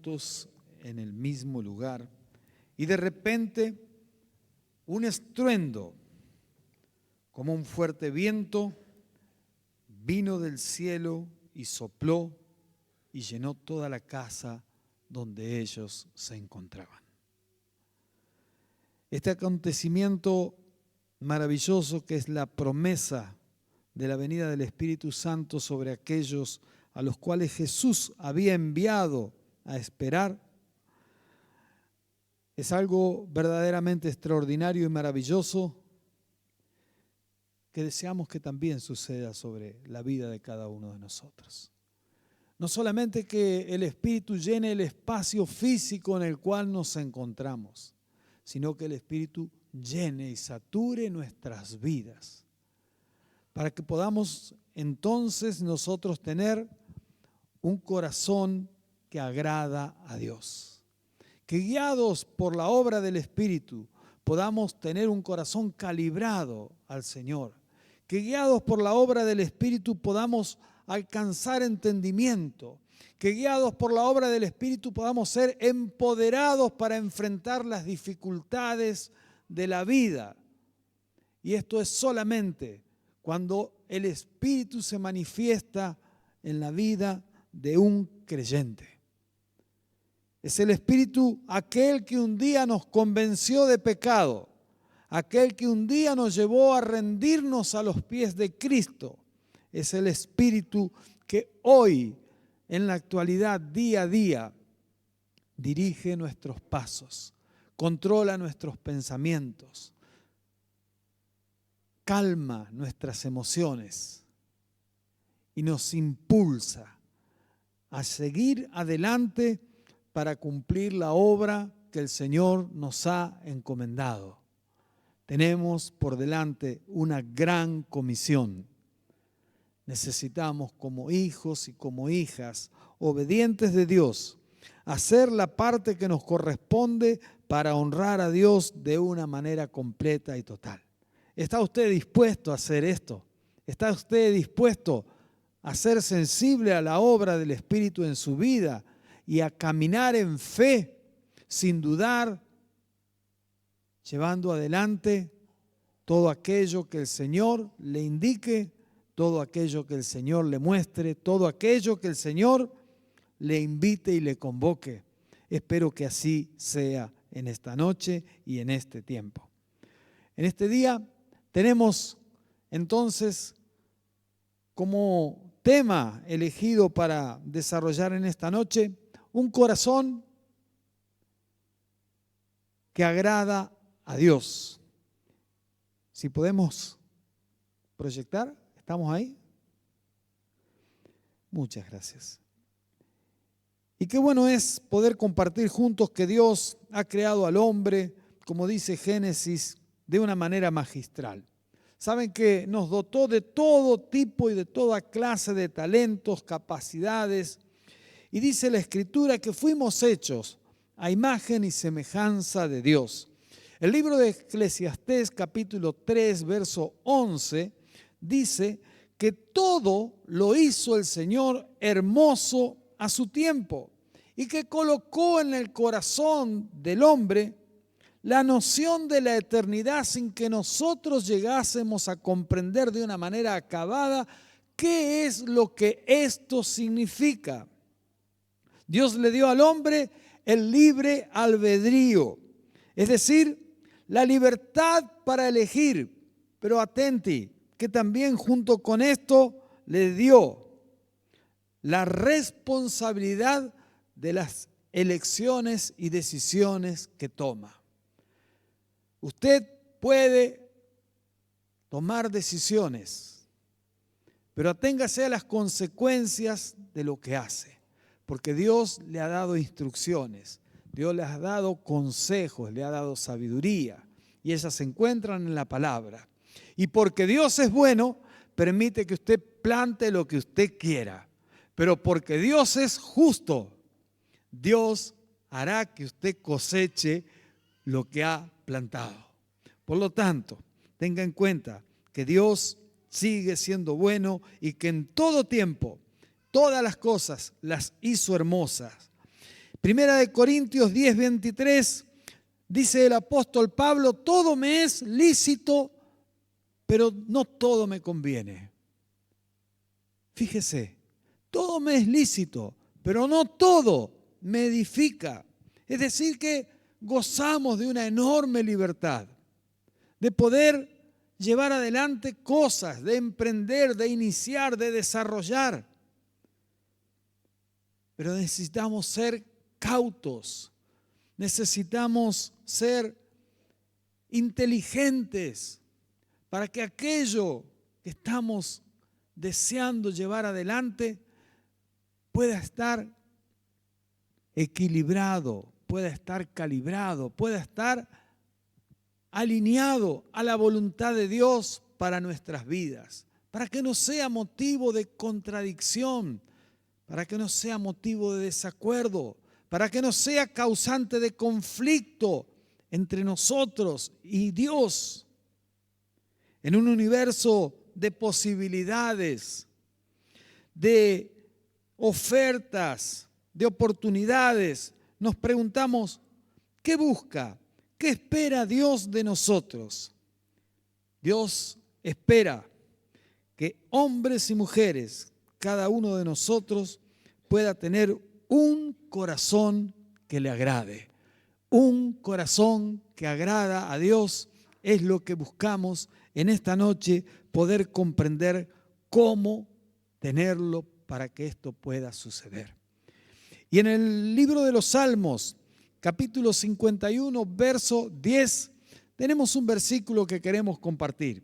juntos en el mismo lugar, y de repente un estruendo, como un fuerte viento, vino del cielo y sopló y llenó toda la casa donde ellos se encontraban. Este acontecimiento maravilloso, que es la promesa de la venida del Espíritu Santo sobre aquellos a los cuales Jesús había enviado a esperar, es algo verdaderamente extraordinario y maravilloso que deseamos que también suceda sobre la vida de cada uno de nosotros. No solamente que el Espíritu llene el espacio físico en el cual nos encontramos, sino que el Espíritu llene y sature nuestras vidas, para que podamos entonces nosotros tener un corazón que agrada a Dios. Que guiados por la obra del Espíritu podamos tener un corazón calibrado al Señor. Que guiados por la obra del Espíritu podamos alcanzar entendimiento. Que guiados por la obra del Espíritu podamos ser empoderados para enfrentar las dificultades de la vida. Y esto es solamente cuando el Espíritu se manifiesta en la vida de un creyente. Es el Espíritu aquel que un día nos convenció de pecado, aquel que un día nos llevó a rendirnos a los pies de Cristo. Es el Espíritu que hoy, en la actualidad, día a día, dirige nuestros pasos, controla nuestros pensamientos, calma nuestras emociones y nos impulsa a seguir adelante para cumplir la obra que el Señor nos ha encomendado. Tenemos por delante una gran comisión. Necesitamos, como hijos y como hijas obedientes de Dios, hacer la parte que nos corresponde para honrar a Dios de una manera completa y total. ¿Está usted dispuesto a hacer esto? ¿Está usted dispuesto a ser sensible a la obra del Espíritu en su vida y a caminar en fe, sin dudar, llevando adelante todo aquello que el Señor le indique, todo aquello que el Señor le muestre, todo aquello que el Señor le invite y le convoque? Espero que así sea en esta noche y en este tiempo. En este día tenemos entonces como tema elegido para desarrollar en esta noche un corazón que agrada a Dios. Si podemos proyectar, ¿estamos ahí? Muchas gracias. Y qué bueno es poder compartir juntos que Dios ha creado al hombre, como dice Génesis, de una manera magistral. Saben que nos dotó de todo tipo y de toda clase de talentos, capacidades. Y dice la Escritura que fuimos hechos a imagen y semejanza de Dios. El libro de Eclesiastés, capítulo 3, verso 11, dice que todo lo hizo el Señor hermoso a su tiempo y que colocó en el corazón del hombre la noción de la eternidad sin que nosotros llegásemos a comprender de una manera acabada qué es lo que esto significa. Dios le dio al hombre el libre albedrío, es decir, la libertad para elegir, pero atenti, que también junto con esto le dio la responsabilidad de las elecciones y decisiones que toma. Usted puede tomar decisiones, pero aténgase a las consecuencias de lo que hace. Porque Dios le ha dado instrucciones, Dios le ha dado consejos, le ha dado sabiduría, y esas se encuentran en la palabra. Y porque Dios es bueno, permite que usted plante lo que usted quiera. Pero porque Dios es justo, Dios hará que usted coseche lo que ha plantado. Por lo tanto, tenga en cuenta que Dios sigue siendo bueno y que en todo tiempo todas las cosas las hizo hermosas. Primera de Corintios 10:23 dice el apóstol Pablo: todo me es lícito, pero no todo me conviene. Fíjese, todo me es lícito, pero no todo me edifica. Es decir, que gozamos de una enorme libertad, de poder llevar adelante cosas, de emprender, de iniciar, de desarrollar. Pero necesitamos ser cautos, necesitamos ser inteligentes para que aquello que estamos deseando llevar adelante pueda estar equilibrado, pueda estar calibrado, pueda estar alineado a la voluntad de Dios para nuestras vidas, para que no sea motivo de contradicción, para que no sea motivo de desacuerdo, para que no sea causante de conflicto entre nosotros y Dios. En un universo de posibilidades, de ofertas, de oportunidades, nos preguntamos: ¿qué busca? ¿Qué espera Dios de nosotros? Dios espera que hombres y mujeres, cada uno de nosotros, pueda tener un corazón que le agrade. Un corazón que agrada a Dios es lo que buscamos en esta noche, poder comprender cómo tenerlo para que esto pueda suceder. Y en el libro de los Salmos, capítulo 51, verso 10, tenemos un versículo que queremos compartir.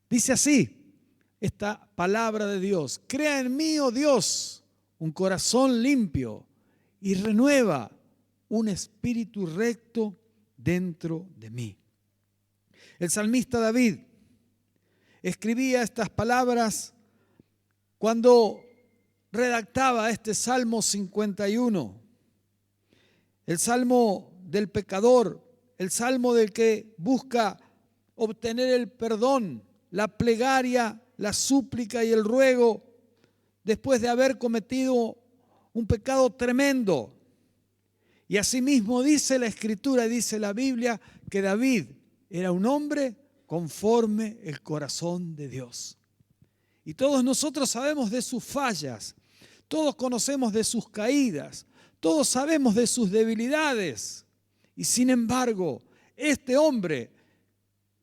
Dice así, esta palabra de Dios: crea en mí, oh Dios, un corazón limpio y renueva un espíritu recto dentro de mí. El salmista David escribía estas palabras cuando redactaba este Salmo 51. El salmo del pecador, el salmo del que busca obtener el perdón, la plegaria, la súplica y el ruego después de haber cometido un pecado tremendo. Y asimismo dice la Escritura, dice la Biblia, que David era un hombre conforme el corazón de Dios. Y todos nosotros sabemos de sus fallas, todos conocemos de sus caídas, todos sabemos de sus debilidades. Y sin embargo, este hombre,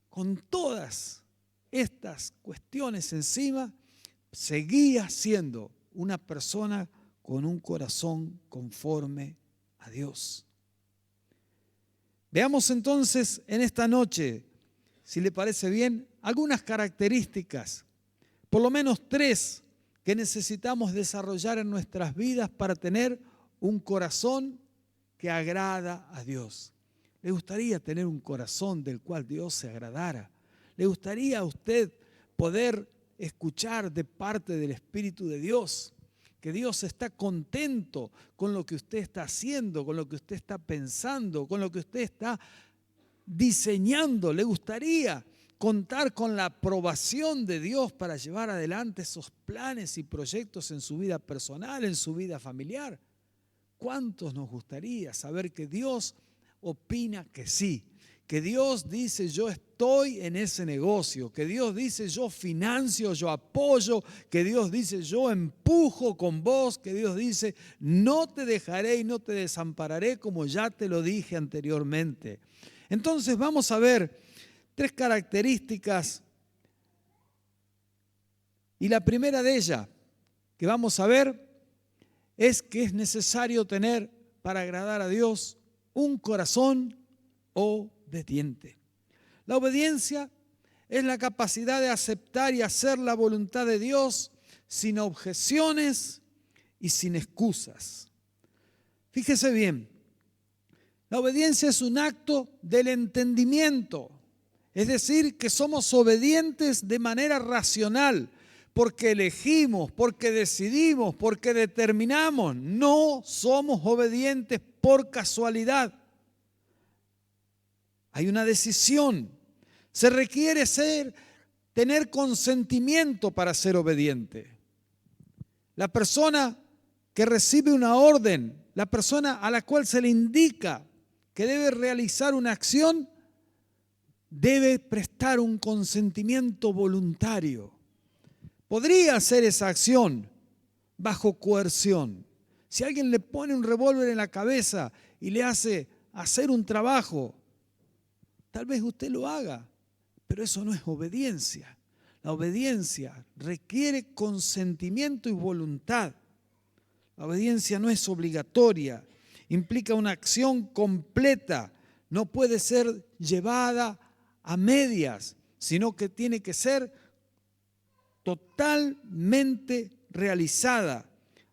con todas estas cuestiones encima, seguía siendo una persona con un corazón conforme a Dios. Veamos entonces en esta noche, si le parece bien, algunas características, por lo menos 3, que necesitamos desarrollar en nuestras vidas para tener un corazón que agrada a Dios. ¿Le gustaría tener un corazón del cual Dios se agradara? ¿Le gustaría a usted poder escuchar de parte del Espíritu de Dios que Dios está contento con lo que usted está haciendo, con lo que usted está pensando, con lo que usted está diseñando? ¿Le gustaría contar con la aprobación de Dios para llevar adelante esos planes y proyectos en su vida personal, en su vida familiar? ¿Cuántos nos gustaría saber que Dios opina que sí? Que Dios dice: yo estoy en ese negocio, que Dios dice: yo financio, yo apoyo, que Dios dice: yo empujo con vos, que Dios dice: no te dejaré y no te desampararé, como ya te lo dije anteriormente. Entonces vamos a ver 3 características, y la primera de ellas que vamos a ver es que es necesario tener, para agradar a Dios, un corazón obediente. La obediencia es la capacidad de aceptar y hacer la voluntad de Dios sin objeciones y sin excusas. Fíjese bien, la obediencia es un acto del entendimiento, es decir, que somos obedientes de manera racional, porque elegimos, porque decidimos, porque determinamos. No somos obedientes por casualidad. Hay una decisión. Se requiere tener consentimiento para ser obediente. La persona que recibe una orden, la persona a la cual se le indica que debe realizar una acción, debe prestar un consentimiento voluntario. Podría hacer esa acción bajo coerción. Si alguien le pone un revólver en la cabeza y le hace hacer un trabajo, tal vez usted lo haga, pero eso no es obediencia. La obediencia requiere consentimiento y voluntad. La obediencia no es obligatoria, implica una acción completa, no puede ser llevada a medias, sino que tiene que ser totalmente realizada.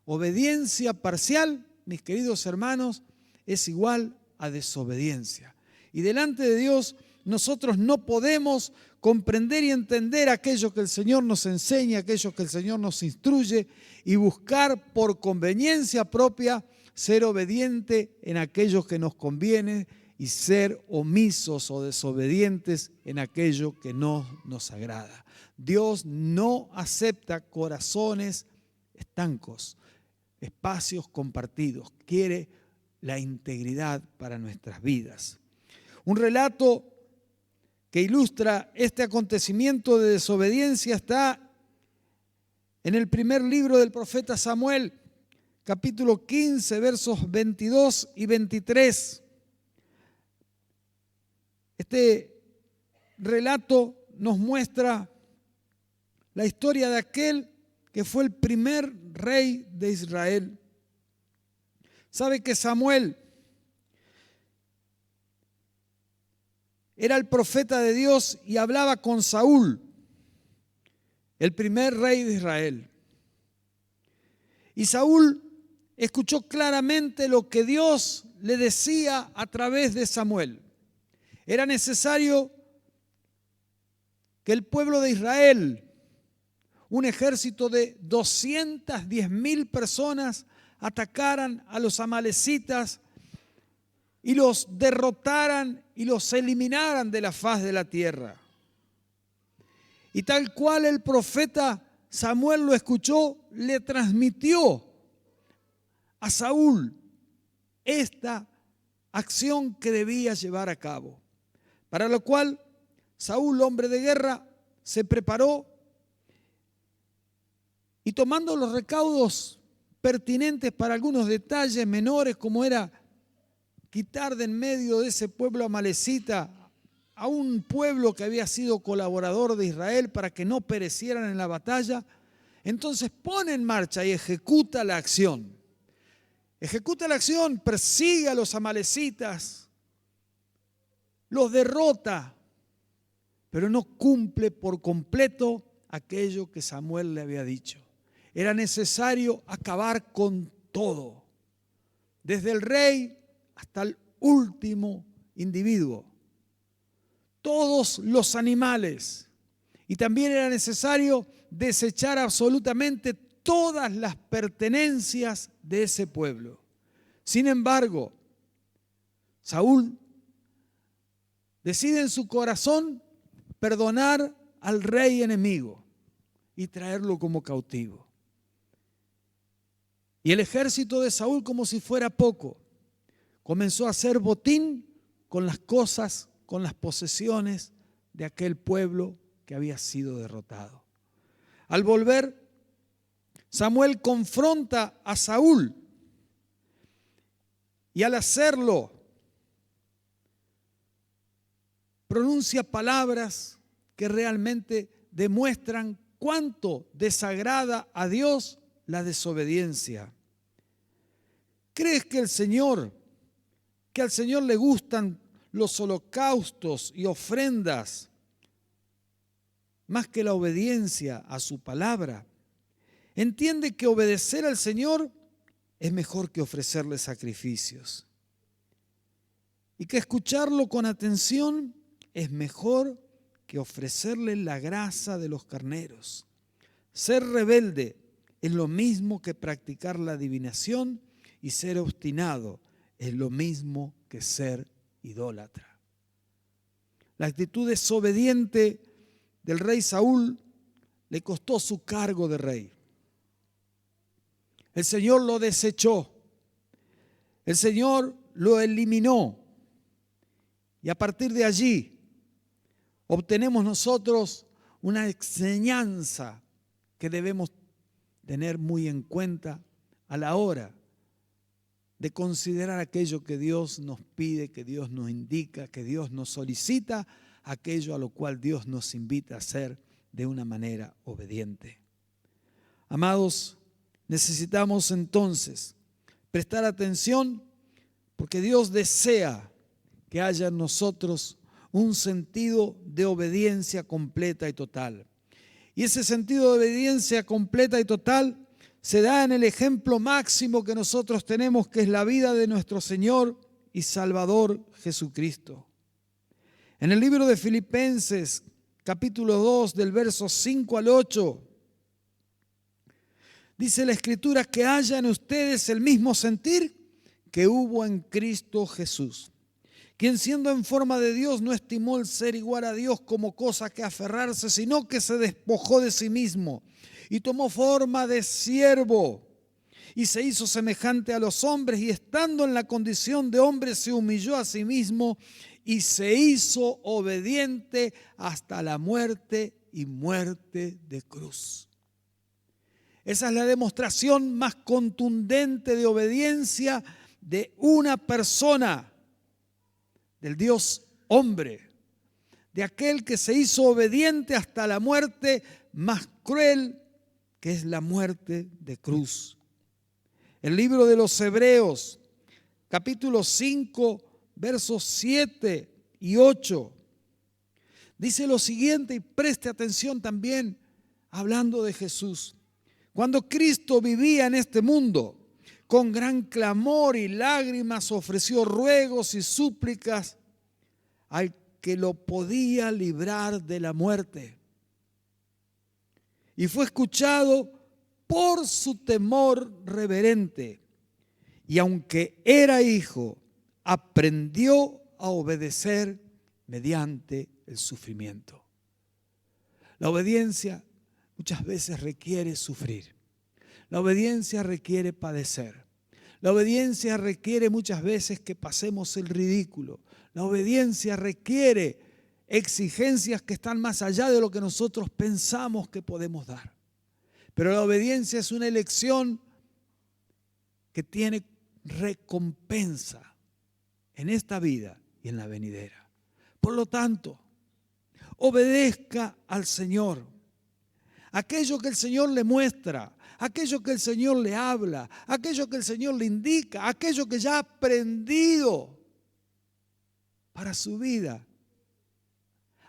Obediencia parcial, mis queridos hermanos, es igual a desobediencia. Y delante de Dios nosotros no podemos comprender y entender aquello que el Señor nos enseña, aquello que el Señor nos instruye y buscar por conveniencia propia ser obediente en aquello que nos conviene y ser omisos o desobedientes en aquello que no nos agrada. Dios no acepta corazones estancos, espacios compartidos. Quiere la integridad para nuestras vidas. Un relato que ilustra este acontecimiento de desobediencia está en el primer libro del profeta Samuel, capítulo 15, versos 22 y 23. Este relato nos muestra la historia de aquel que fue el primer rey de Israel. Sabe que Samuel era el profeta de Dios y hablaba con Saúl, el primer rey de Israel. Y Saúl escuchó claramente lo que Dios le decía a través de Samuel. Era necesario que el pueblo de Israel, un ejército de 210.000 personas, atacaran a los amalecitas y los derrotaran y los eliminaran de la faz de la tierra. Y tal cual el profeta Samuel lo escuchó, le transmitió a Saúl esta acción que debía llevar a cabo. Para lo cual Saúl, hombre de guerra, se preparó y tomando los recaudos pertinentes para algunos detalles menores, como era quitar de en medio de ese pueblo amalecita a un pueblo que había sido colaborador de Israel para que no perecieran en la batalla, entonces pone en marcha y ejecuta la acción. Ejecuta la acción, persigue a los amalecitas, los derrota, pero no cumple por completo aquello que Samuel le había dicho. Era necesario acabar con todo, desde el rey hasta el último individuo, todos los animales. Y también era necesario desechar absolutamente todas las pertenencias de ese pueblo. Sin embargo, Saúl decide en su corazón perdonar al rey enemigo y traerlo como cautivo. Y el ejército de Saúl, como si fuera poco, comenzó a hacer botín con las cosas, con las posesiones de aquel pueblo que había sido derrotado. Al volver, Samuel confronta a Saúl y al hacerlo pronuncia palabras que realmente demuestran cuánto desagrada a Dios la desobediencia. ¿Crees que al Señor le gustan los holocaustos y ofrendas más que la obediencia a su palabra? Entiende que obedecer al Señor es mejor que ofrecerle sacrificios y que escucharlo con atención es mejor que ofrecerle la grasa de los carneros. Ser rebelde es lo mismo que practicar la adivinación y ser obstinado es lo mismo que ser idólatra. La actitud desobediente del rey Saúl le costó su cargo de rey. El Señor lo desechó. El Señor lo eliminó. Y a partir de allí obtenemos nosotros una enseñanza que debemos tener muy en cuenta a la hora de considerar aquello que Dios nos pide, que Dios nos indica, que Dios nos solicita, aquello a lo cual Dios nos invita a hacer de una manera obediente. Amados, necesitamos entonces prestar atención porque Dios desea que haya en nosotros un sentido de obediencia completa y total. Y ese sentido de obediencia completa y total se da en el ejemplo máximo que nosotros tenemos, que es la vida de nuestro Señor y Salvador Jesucristo. En el libro de Filipenses, capítulo 2, del verso 5 al 8, dice la Escritura que haya en ustedes el mismo sentir que hubo en Cristo Jesús, quien siendo en forma de Dios no estimó el ser igual a Dios como cosa que aferrarse, sino que se despojó de sí mismo y tomó forma de siervo y se hizo semejante a los hombres y estando en la condición de hombre se humilló a sí mismo y se hizo obediente hasta la muerte y muerte de cruz. Esa es la demostración más contundente de obediencia de una persona, del Dios hombre, de aquel que se hizo obediente hasta la muerte más cruel, que es la muerte de cruz. El libro de los Hebreos, capítulo 5, versos 7 y 8, dice lo siguiente, y preste atención también, hablando de Jesús. Cuando Cristo vivía en este mundo, con gran clamor y lágrimas ofreció ruegos y súplicas al que lo podía librar de la muerte. Y fue escuchado por su temor reverente. Y aunque era hijo, aprendió a obedecer mediante el sufrimiento. La obediencia muchas veces requiere sufrir. La obediencia requiere padecer. La obediencia requiere muchas veces que pasemos el ridículo. La obediencia requiere exigencias que están más allá de lo que nosotros pensamos que podemos dar. Pero la obediencia es una elección que tiene recompensa en esta vida y en la venidera. Por lo tanto, obedezca al Señor. Aquello que el Señor le muestra, aquello que el Señor le habla, aquello que el Señor le indica, aquello que ya ha aprendido para su vida,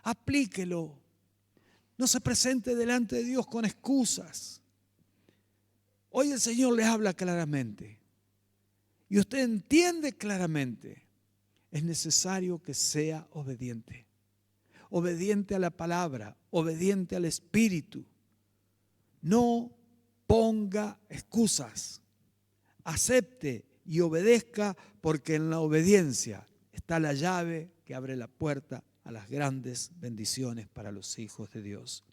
aplíquelo. No se presente delante de Dios con excusas. Hoy el Señor le habla claramente y usted entiende claramente. Es necesario que sea obediente. Obediente a la palabra, obediente al Espíritu. No ponga excusas. Acepte y obedezca, porque en la obediencia está la llave que abre la puerta a las grandes bendiciones para los hijos de Dios.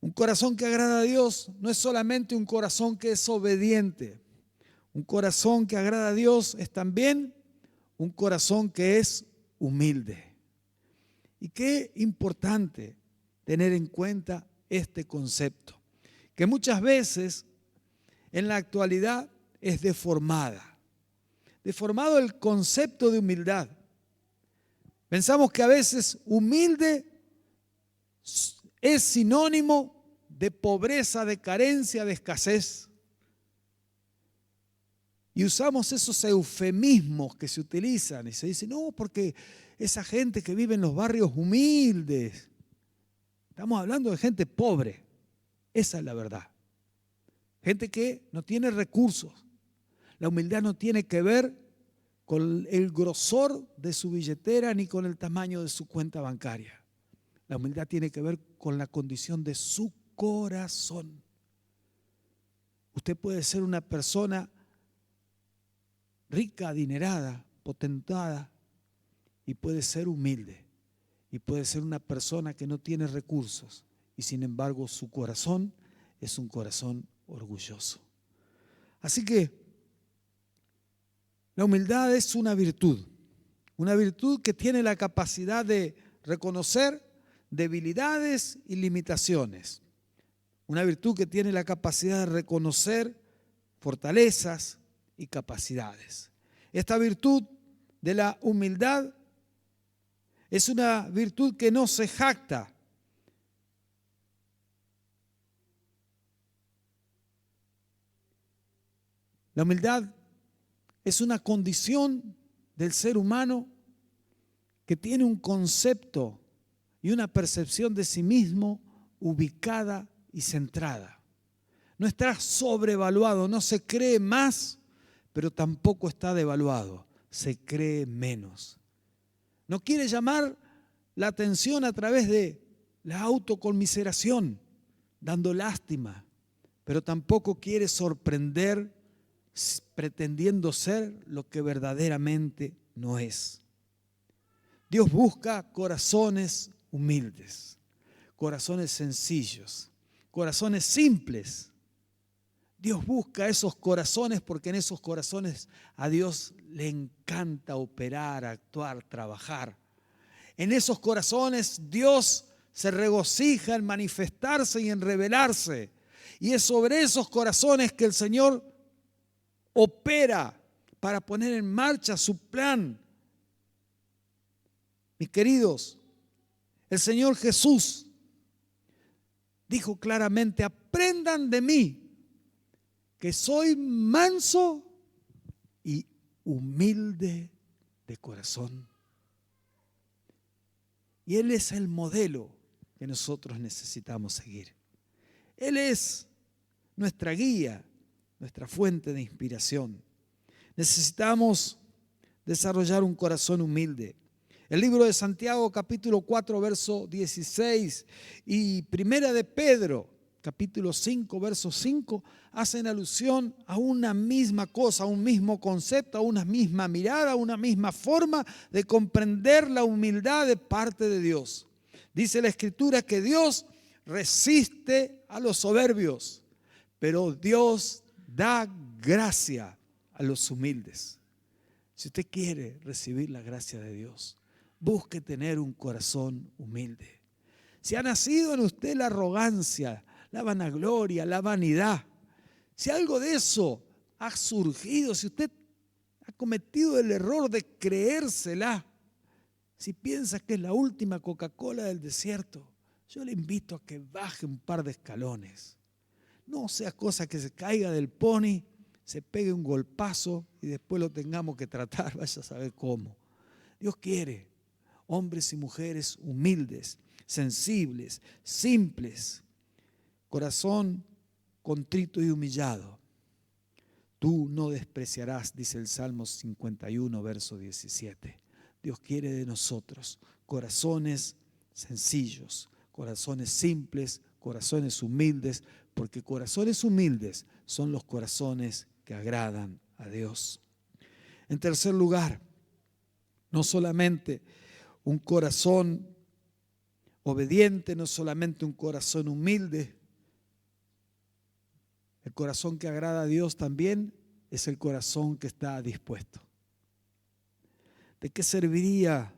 Un corazón que agrada a Dios no es solamente un corazón que es obediente. Un corazón que agrada a Dios es también un corazón que es humilde. Y qué importante tener en cuenta este concepto, que muchas veces en la actualidad es deformada. Deformado el concepto de humildad. Pensamos que a veces humilde es sinónimo de pobreza, de carencia, de escasez. Y usamos esos eufemismos que se utilizan y se dice, no, porque esa gente que vive en los barrios humildes. Estamos hablando de gente pobre. Esa es la verdad. Gente que no tiene recursos. La humildad no tiene que ver con el grosor de su billetera ni con el tamaño de su cuenta bancaria. La humildad tiene que ver con la condición de su corazón. Usted puede ser una persona rica, adinerada, potentada, y puede ser humilde. Y puede ser una persona que no tiene recursos y sin embargo su corazón es un corazón orgulloso. Así que la humildad es una virtud que tiene la capacidad de reconocer debilidades y limitaciones, una virtud que tiene la capacidad de reconocer fortalezas y capacidades. Esta virtud de la humildad es una virtud que no se jacta. La humildad es una condición del ser humano que tiene un concepto y una percepción de sí mismo ubicada y centrada. No está sobrevaluado, no se cree más, pero tampoco está devaluado, se cree menos. No quiere llamar la atención a través de la autoconmiseración, dando lástima, pero tampoco quiere sorprender pretendiendo ser lo que verdaderamente no es. Dios busca corazones humildes, corazones sencillos, corazones simples. Dios busca esos corazones porque en esos corazones a Dios le encanta operar, actuar, trabajar. En esos corazones Dios se regocija en manifestarse y en revelarse. Y es sobre esos corazones que el Señor opera para poner en marcha su plan. Mis queridos, el Señor Jesús dijo claramente: aprendan de mí, que soy manso y humilde de corazón. Y Él es el modelo que nosotros necesitamos seguir. Él es nuestra guía, nuestra fuente de inspiración. Necesitamos desarrollar un corazón humilde. El libro de Santiago, capítulo 4, verso 16, y Primera de Pedro, capítulo 5, verso 5, hacen alusión a una misma cosa, a un mismo concepto, a una misma mirada, a una misma forma de comprender la humildad de parte de Dios. Dice la Escritura que Dios resiste a los soberbios, pero Dios da gracia a los humildes. Si usted quiere recibir la gracia de Dios, busque tener un corazón humilde. Si ha nacido en usted la arrogancia, la vanagloria, la vanidad, si algo de eso ha surgido, si usted ha cometido el error de creérsela, si piensa que es la última Coca-Cola del desierto, yo le invito a que baje un par de escalones. No sea cosa que se caiga del pony, se pegue un golpazo y después lo tengamos que tratar, vaya a saber cómo. Dios quiere hombres y mujeres humildes, sensibles, simples, corazón contrito y humillado. Tú no despreciarás, dice el Salmo 51, verso 17. Dios quiere de nosotros corazones sencillos, corazones simples, corazones humildes, porque corazones humildes son los corazones que agradan a Dios. En tercer lugar, no solamente un corazón obediente, no solamente un corazón humilde, el corazón que agrada a Dios también es el corazón que está dispuesto. ¿De qué serviría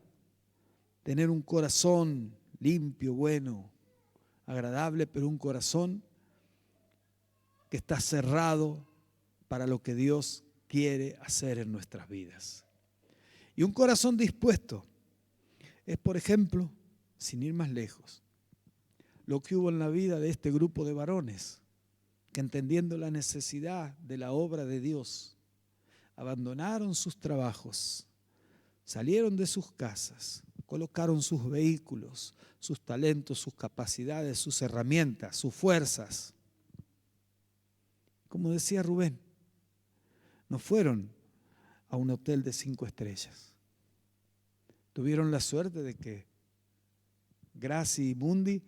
tener un corazón limpio, bueno, agradable, pero un corazón que está cerrado para lo que Dios quiere hacer en nuestras vidas? Y un corazón dispuesto es, por ejemplo, sin ir más lejos, lo que hubo en la vida de este grupo de varones que, entendiendo la necesidad de la obra de Dios, abandonaron sus trabajos, salieron de sus casas, colocaron sus vehículos, sus talentos, sus capacidades, sus herramientas, sus fuerzas. Como decía Rubén, no fueron a un hotel de 5 estrellas. Tuvieron la suerte de que Graci y Mundi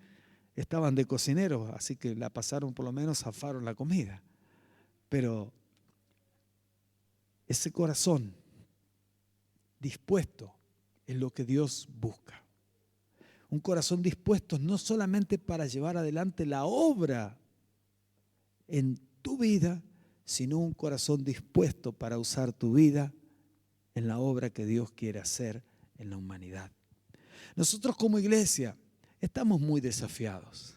estaban de cocineros, así que la pasaron, por lo menos zafaron la comida. Pero ese corazón dispuesto es lo que Dios busca. Un corazón dispuesto no solamente para llevar adelante la obra en tu vida, sino un corazón dispuesto para usar tu vida en la obra que Dios quiere hacer en la humanidad. Nosotros como iglesia estamos muy desafiados.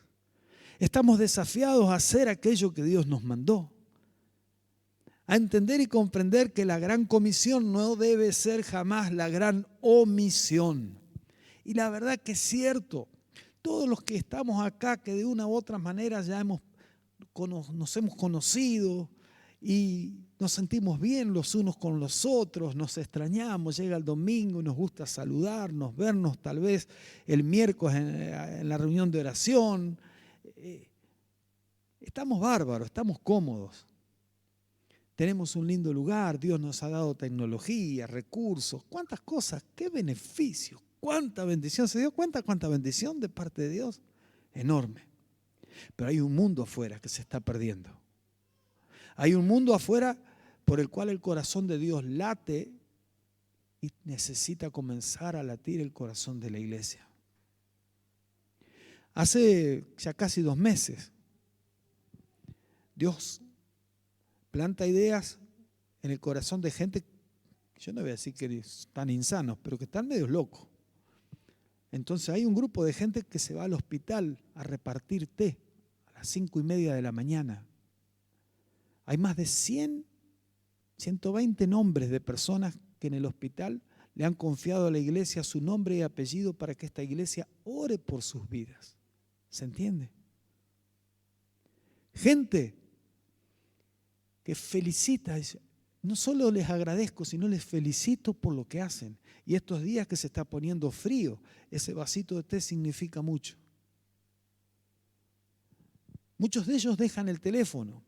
Estamos desafiados a hacer aquello que Dios nos mandó. A entender y comprender que la gran comisión no debe ser jamás la gran omisión. Y la verdad que es cierto, todos los que estamos acá, que de una u otra manera ya nos hemos conocido y nos sentimos bien los unos con los otros, nos extrañamos, llega el domingo y nos gusta saludarnos, vernos tal vez el miércoles en la reunión de oración. Estamos bárbaros, estamos cómodos. Tenemos un lindo lugar, Dios nos ha dado tecnología, recursos, cuántas cosas, qué beneficios, cuánta bendición. ¿Se dio cuenta cuánta bendición de parte de Dios? Enorme. Pero hay un mundo afuera que se está perdiendo. Hay un mundo afuera por el cual el corazón de Dios late y necesita comenzar a latir el corazón de la iglesia. Hace ya casi 2 meses, Dios planta ideas en el corazón de gente, yo no voy a decir que están insanos, pero que están medio locos. Entonces hay un grupo de gente que se va al hospital a repartir té a las 5:30 de la mañana. Hay más de 120 nombres de personas que en el hospital le han confiado a la iglesia su nombre y apellido para que esta iglesia ore por sus vidas. ¿Se entiende? Gente que felicita, no solo les agradezco, sino les felicito por lo que hacen. Y estos días que se está poniendo frío, ese vasito de té significa mucho. Muchos de ellos dejan el teléfono,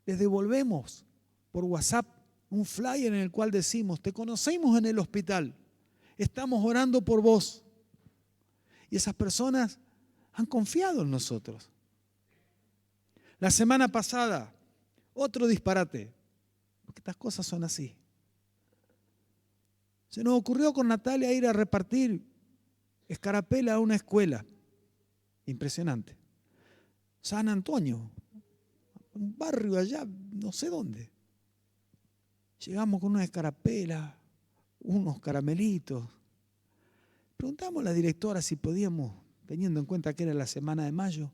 les devolvemos por WhatsApp un flyer en el cual decimos, te conocimos en el hospital, estamos orando por vos. Y esas personas han confiado en nosotros. La semana pasada, otro disparate, porque estas cosas son así. Se nos ocurrió con Natalia ir a repartir escarapela a una escuela. Impresionante. San Antonio, un barrio allá, no sé dónde. Llegamos con una escarapela, unos caramelitos. Preguntamos a la directora si podíamos, teniendo en cuenta que era la semana de mayo,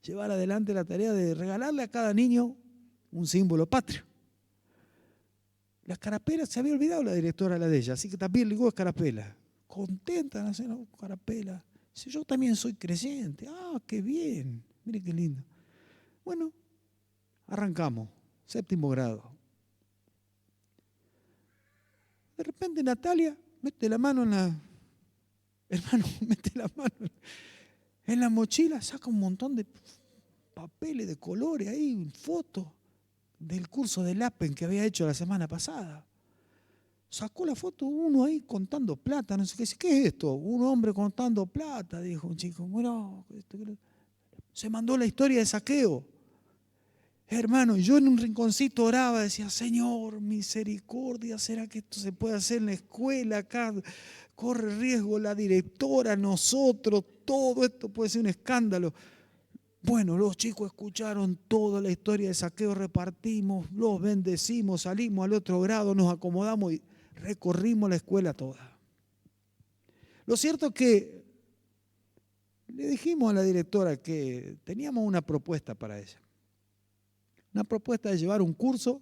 llevar adelante la tarea de regalarle a cada niño un símbolo patrio. La escarapela, se había olvidado la directora la de ella, así que también le digo escarapela. Contenta, no sé, no, escarapela. Dice, yo también soy creyente. Ah, qué bien, mire qué lindo. Bueno, arrancamos, 7º grado. De repente Natalia mete la mano en la mochila, saca un montón de papeles de colores ahí, fotos del curso del APEN que había hecho la semana pasada. Sacó la foto uno ahí contando plata, no sé qué. ¿Qué es esto? Un hombre contando plata, dijo un chico. Bueno, se mandó la historia de Zaqueo. Hermano, yo en un rinconcito oraba, decía, Señor, misericordia, ¿será que esto se puede hacer en la escuela acá? Corre riesgo la directora, nosotros, todo esto puede ser un escándalo. Bueno, los chicos escucharon toda la historia de Zaqueo, repartimos, los bendecimos, salimos al otro grado, nos acomodamos y recorrimos la escuela toda. Lo cierto es que le dijimos a la directora que teníamos una propuesta para ella. Una propuesta de llevar un curso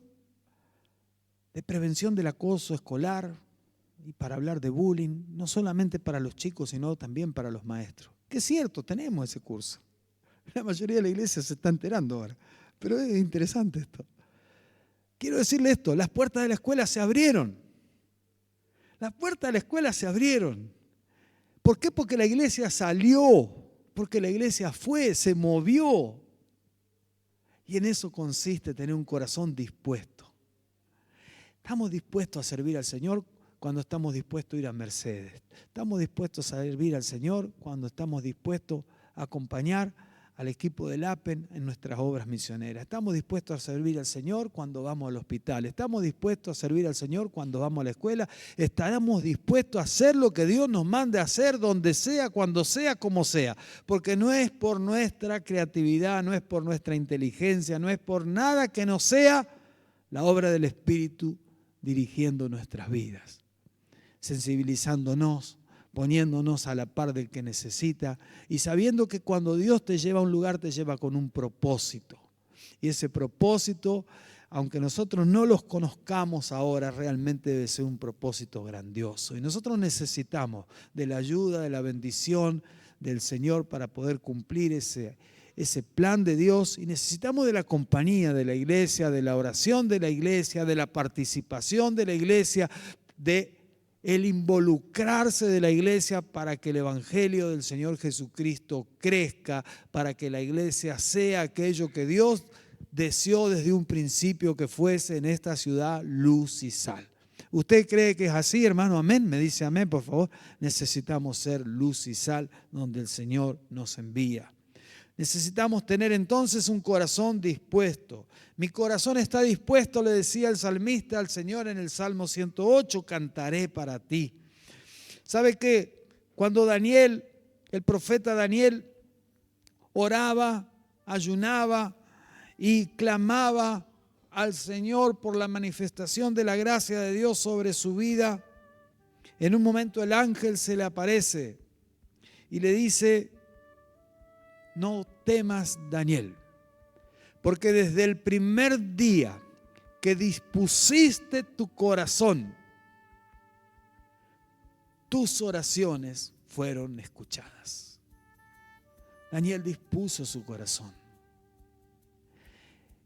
de prevención del acoso escolar y para hablar de bullying, no solamente para los chicos, sino también para los maestros. Que es cierto, tenemos ese curso. La mayoría de la iglesia se está enterando ahora, pero es interesante esto. Quiero decirle esto, las puertas de la escuela se abrieron. Las puertas de la escuela se abrieron. ¿Por qué? Porque la iglesia salió, porque la iglesia fue, se movió. Y en eso consiste tener un corazón dispuesto. Estamos dispuestos a servir al Señor cuando estamos dispuestos a ir a Mercedes. Estamos dispuestos a servir al Señor cuando estamos dispuestos a acompañar al equipo del APEN en nuestras obras misioneras. Estamos dispuestos a servir al Señor cuando vamos al hospital. Estamos dispuestos a servir al Señor cuando vamos a la escuela. Estaremos dispuestos a hacer lo que Dios nos mande a hacer, donde sea, cuando sea, como sea. Porque no es por nuestra creatividad, no es por nuestra inteligencia, no es por nada que no sea la obra del Espíritu dirigiendo nuestras vidas, sensibilizándonos, poniéndonos a la par del que necesita y sabiendo que cuando Dios te lleva a un lugar, te lleva con un propósito. Y ese propósito, aunque nosotros no los conozcamos ahora, realmente debe ser un propósito grandioso. Y nosotros necesitamos de la ayuda, de la bendición del Señor para poder cumplir ese plan de Dios, y necesitamos de la compañía de la iglesia, de la oración de la iglesia, de la participación de la iglesia, de el involucrarse de la iglesia para que el evangelio del Señor Jesucristo crezca, para que la iglesia sea aquello que Dios deseó desde un principio que fuese en esta ciudad luz y sal. ¿Usted cree que es así, hermano? Amén. Me dice amén, por favor. Necesitamos ser luz y sal donde el Señor nos envía. Necesitamos tener entonces un corazón dispuesto. Mi corazón está dispuesto, le decía el salmista al Señor en el Salmo 108, cantaré para ti. ¿Sabe qué? Cuando Daniel, el profeta Daniel, oraba, ayunaba y clamaba al Señor por la manifestación de la gracia de Dios sobre su vida, en un momento el ángel se le aparece y le dice: no temas, Daniel, porque desde el primer día que dispusiste tu corazón, tus oraciones fueron escuchadas. Daniel dispuso su corazón.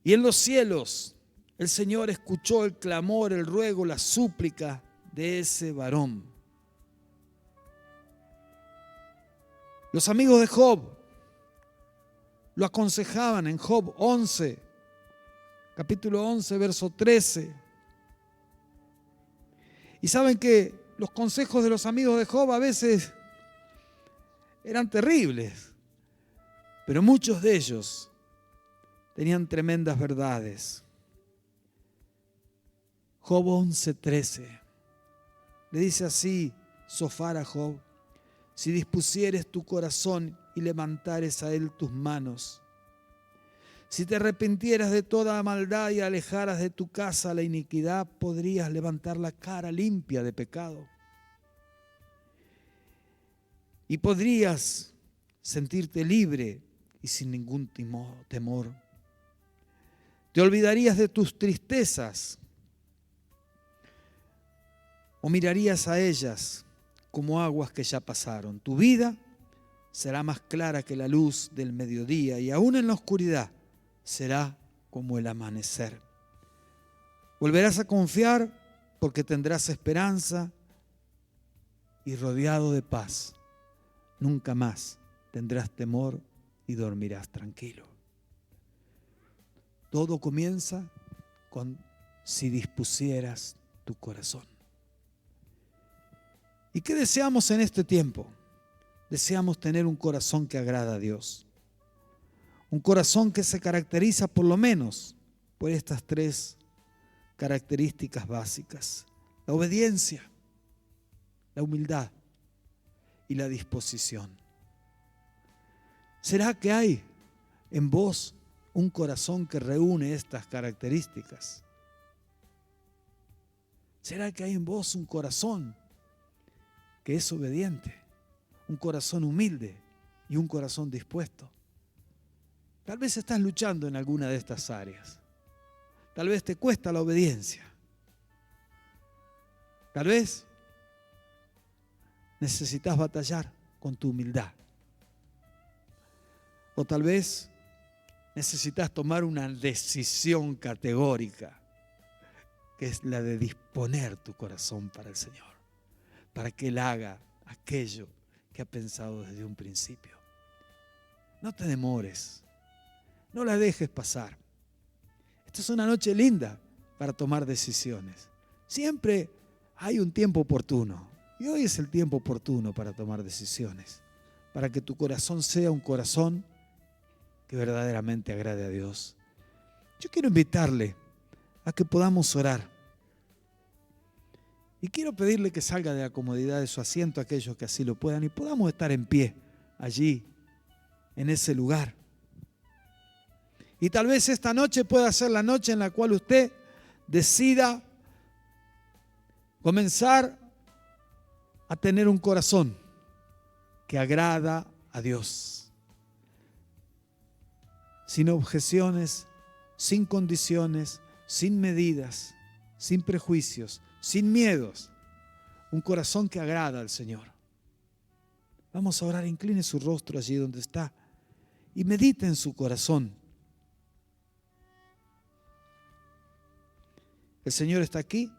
Y en los cielos el Señor escuchó el clamor, el ruego, la súplica de ese varón. Los amigos de Job lo aconsejaban en Job 11, capítulo 11, verso 13. Y saben que los consejos de los amigos de Job a veces eran terribles, pero muchos de ellos tenían tremendas verdades. Job 11, 13. Le dice así Zofar a Job: si dispusieres tu corazón y levantares a él tus manos, si te arrepintieras de toda maldad y alejaras de tu casa la iniquidad, podrías levantar la cara limpia de pecado. Y podrías sentirte libre y sin ningún temor. Te olvidarías de tus tristezas o mirarías a ellas como aguas que ya pasaron. Tu vida será más clara que la luz del mediodía y aún en la oscuridad será como el amanecer. Volverás a confiar porque tendrás esperanza y rodeado de paz. Nunca más tendrás temor y dormirás tranquilo. Todo comienza con si dispusieras tu corazón. ¿Y qué deseamos en este tiempo? Deseamos tener un corazón que agrada a Dios. Un corazón que se caracteriza por lo menos por estas tres características básicas: la obediencia, la humildad y la disposición. ¿Será que hay en vos un corazón que reúne estas características? ¿Será que hay en vos un corazón que es obediente, un corazón humilde y un corazón dispuesto? Tal vez estás luchando en alguna de estas áreas. Tal vez te cuesta la obediencia. Tal vez necesitas batallar con tu humildad. O tal vez necesitas tomar una decisión categórica, que es la de disponer tu corazón para el Señor, para que Él haga aquello que ha pensado desde un principio. No te demores, no la dejes pasar. Esta es una noche linda para tomar decisiones. Siempre hay un tiempo oportuno, y hoy es el tiempo oportuno para tomar decisiones, para que tu corazón sea un corazón que verdaderamente agrade a Dios. Yo quiero invitarle a que podamos orar. Y quiero pedirle que salga de la comodidad de su asiento aquellos que así lo puedan y podamos estar en pie allí, en ese lugar. Y tal vez esta noche pueda ser la noche en la cual usted decida comenzar a tener un corazón que agrada a Dios. Sin objeciones, sin condiciones, sin medidas, sin prejuicios, sin miedos. Un corazón que agrada al Señor. Vamos a orar, incline su rostro allí donde está y medite en su corazón. El Señor está aquí,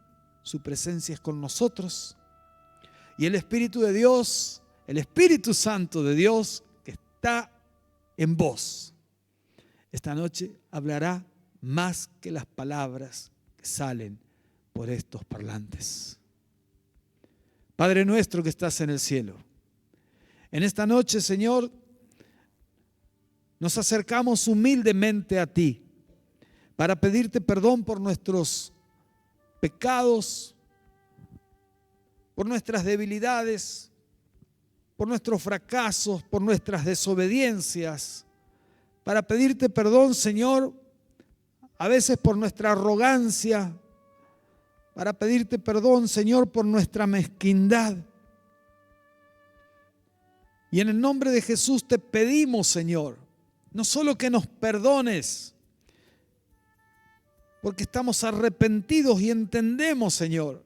su presencia es con nosotros y el Espíritu de Dios, el Espíritu Santo de Dios que está en vos, esta noche hablará más que las palabras que salen por estos parlantes. Padre nuestro que estás en el cielo, en esta noche, Señor, nos acercamos humildemente a ti para pedirte perdón por nuestros pecados, por nuestras debilidades, por nuestros fracasos, por nuestras desobediencias, para pedirte perdón, Señor, a veces por nuestra arrogancia, para pedirte perdón, Señor, por nuestra mezquindad. Y en el nombre de Jesús te pedimos, Señor, no solo que nos perdones, porque estamos arrepentidos y entendemos, Señor,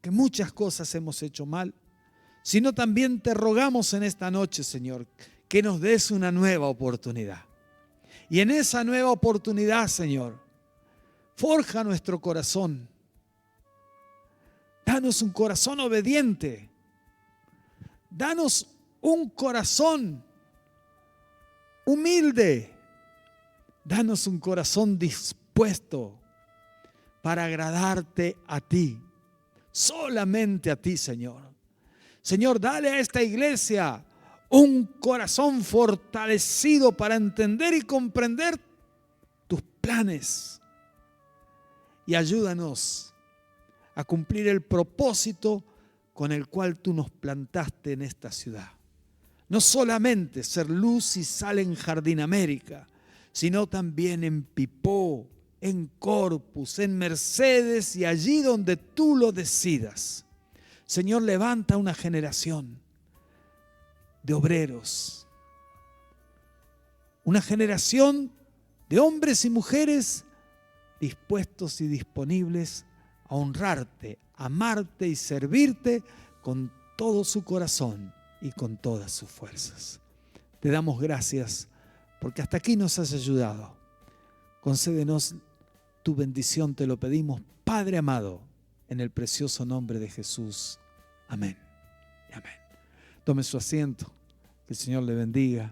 que muchas cosas hemos hecho mal, sino también te rogamos en esta noche, Señor, que nos des una nueva oportunidad. Y en esa nueva oportunidad, Señor, forja nuestro corazón. Danos un corazón obediente. Danos un corazón humilde. Danos un corazón dispuesto para agradarte a ti. Solamente a ti, Señor. Señor, dale a esta iglesia un corazón fortalecido para entender y comprender tus planes. Y ayúdanos a cumplir el propósito con el cual tú nos plantaste en esta ciudad. No solamente ser luz y sal en Jardín América, sino también en Pipó, en Corpus, en Mercedes y allí donde tú lo decidas. Señor, levanta una generación de obreros, una generación de hombres y mujeres dispuestos y disponibles a honrarte, amarte y servirte con todo su corazón y con todas sus fuerzas. Te damos gracias porque hasta aquí nos has ayudado. Concédenos tu bendición, te lo pedimos, Padre amado, en el precioso nombre de Jesús. Amén y amén. Tome su asiento, que el Señor le bendiga.